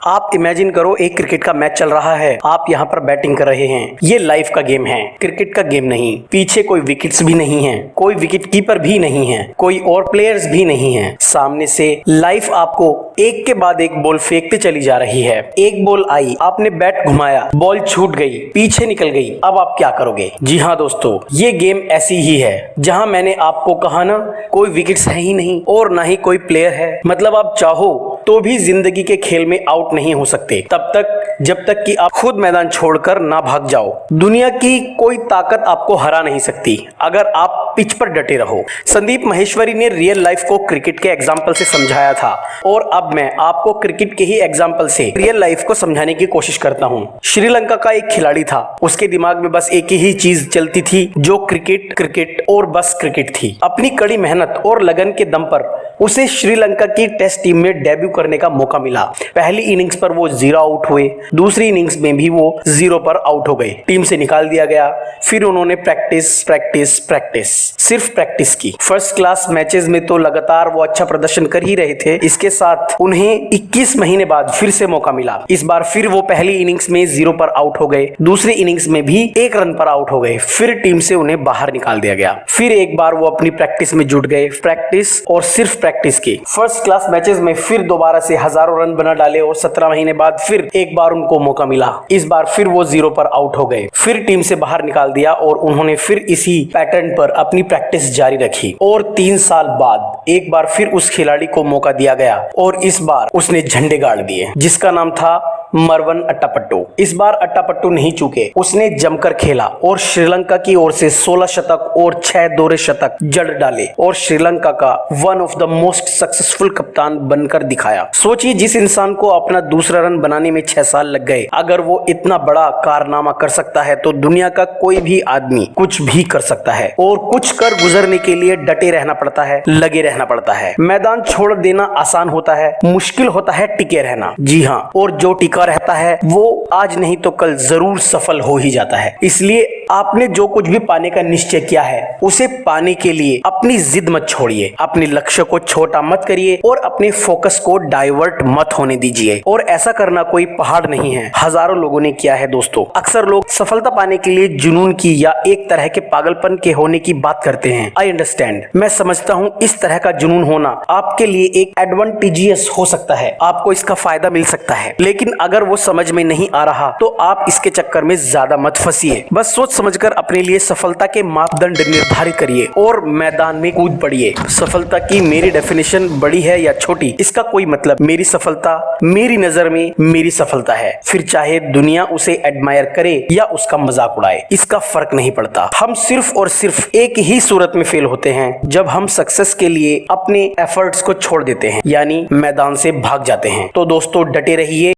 आप इमेजिन करो एक क्रिकेट का मैच चल रहा है, आप यहाँ पर बैटिंग कर रहे हैं। ये लाइफ का गेम है, क्रिकेट का गेम नहीं। पीछे कोई विकेट्स भी नहीं है, कोई विकेट कीपर भी नहीं है, कोई और प्लेयर्स भी नहीं है। सामने से लाइफ आपको एक के बाद एक बॉल फेंकते चली जा रही है। एक बॉल आई, आपने बैट घुमाया, बॉल छूट गई, पीछे निकल गई। अब आप क्या करोगे? जी हाँ दोस्तों, ये गेम ऐसी ही है जहाँ मैंने आपको कहा ना, कोई विकेट्स है ही नहीं और ना ही कोई प्लेयर है। मतलब आप चाहो तो भी जिंदगी के खेल में आउट नहीं हो सकते तब तक जब तक कि आप खुद मैदान छोड़कर ना भाग जाओ। दुनिया की कोई ताकत आपको हरा नहीं सकती अगर आप पिच पर डटे रहो। संदीप माहेश्वरी ने रियल लाइफ को क्रिकेट के एग्जाम्पल से समझाया था और अब मैं आपको क्रिकेट के ही एग्जाम्पल से रियल लाइफ को समझाने की कोशिश करता हूँ। श्रीलंका का एक खिलाड़ी था, उसके दिमाग में बस एक ही चीज चलती थी, जो क्रिकेट क्रिकेट और बस क्रिकेट थी। अपनी कड़ी मेहनत और लगन के दम पर उसे श्रीलंका की टेस्ट टीम में डेब्यू करने का मौका मिला। पहली इनिंग्स पर वो 0 आउट हुए, दूसरी इनिंग्स में भी वो 0 पर आउट हो गए, टीम से निकाल दिया गया। फिर उन्होंने प्रैक्टिस सिर्फ प्रैक्टिस की। फर्स्ट क्लास मैचेस में तो लगातार वो अच्छा प्रदर्शन कर ही रहे थे, इसके साथ उन्हें 21 महीने बाद फिर से मौका मिला। इस बार फिर वो पहली इनिंग्स में 0 पर आउट हो गए, दूसरी इनिंग्स में भी 1 रन पर आउट हो गए। फिर टीम से उन्हें बाहर निकाल दिया गया। फिर एक बार वो अपनी प्रैक्टिस में जुट गए, प्रैक्टिस और सिर्फ प्रैक्टिस की। फर्स्ट क्लास मैचेस में फिर दोबारा से हजारों रन बना डाले और 17 महीने बाद फिर एक बार उनको मौका मिला। इस बार फिर वो 0 पर आउट हो गए, फिर टीम से बाहर निकाल दिया और उन्होंने फिर इसी पैटर्न पर अपनी प्रैक्टिस जारी रखी। और 3 साल बाद एक बार फिर उस खिलाड़ी को मौका दिया गया और इस बार उसने झंडे गाड़ दिए, जिसका नाम था मरवन अट्टापट्टू। इस बार अट्टापट्टू नहीं चूके, उसने जमकर खेला और श्रीलंका की ओर से 16 शतक और 6 दोहरे शतक जड़ डाले और श्रीलंका का one of the most successful कप्तान बनकर दिखाया। सोचिए, जिस इंसान को अपना दूसरा रन बनाने में 6 साल लग गए, अगर वो इतना बड़ा कारनामा कर सकता है तो दुनिया का कोई भी आदमी कुछ भी कर सकता है। और कुछ कर गुजरने के लिए डटे रहना पड़ता है, लगे रहना पड़ता है। मैदान छोड़ देना आसान होता है, मुश्किल होता है टिके रहना। जी हाँ, और जो टिका रहता है वो आज नहीं तो कल जरूर सफल हो ही जाता है। इसलिए आपने जो कुछ भी पाने का निश्चय किया है, उसे पाने के लिए अपनी जिद मत छोड़िए, अपने लक्ष्य को छोटा मत करिए और अपने फोकस को डाइवर्ट मत होने दीजिए। और ऐसा करना कोई पहाड़ नहीं है, हजारों लोगों ने किया है दोस्तों। अक्सर लोग सफलता पाने के लिए जुनून की या एक तरह के पागलपन के होने की बात करते हैं। आई अंडरस्टैंड, मैं समझता हूँ इस तरह का जुनून होना आपके लिए एक एडवांटेजियस हो सकता है, आपको इसका फायदा मिल सकता है। लेकिन अगर वो समझ में नहीं आ रहा तो आप इसके चक्कर में ज्यादा मत फंसिए। बस सोच समझकर अपने लिए सफलता के मापदंड निर्धारित करिए और मैदान में कूद पड़िए। सफलता की मेरी डेफिनेशन बड़ी है या छोटी, इसका कोई मतलब, मेरी सफलता मेरी नजर में मेरी सफलता है। फिर चाहे दुनिया उसे एडमायर करे या उसका मजाक उड़ाए, इसका फर्क नहीं पड़ता। हम सिर्फ और सिर्फ एक ही सूरत में फेल होते हैं, जब हम सक्सेस के लिए अपने एफर्ट्स को छोड़ देते हैं, यानी मैदान से भाग जाते हैं। तो दोस्तों डटे रहिए।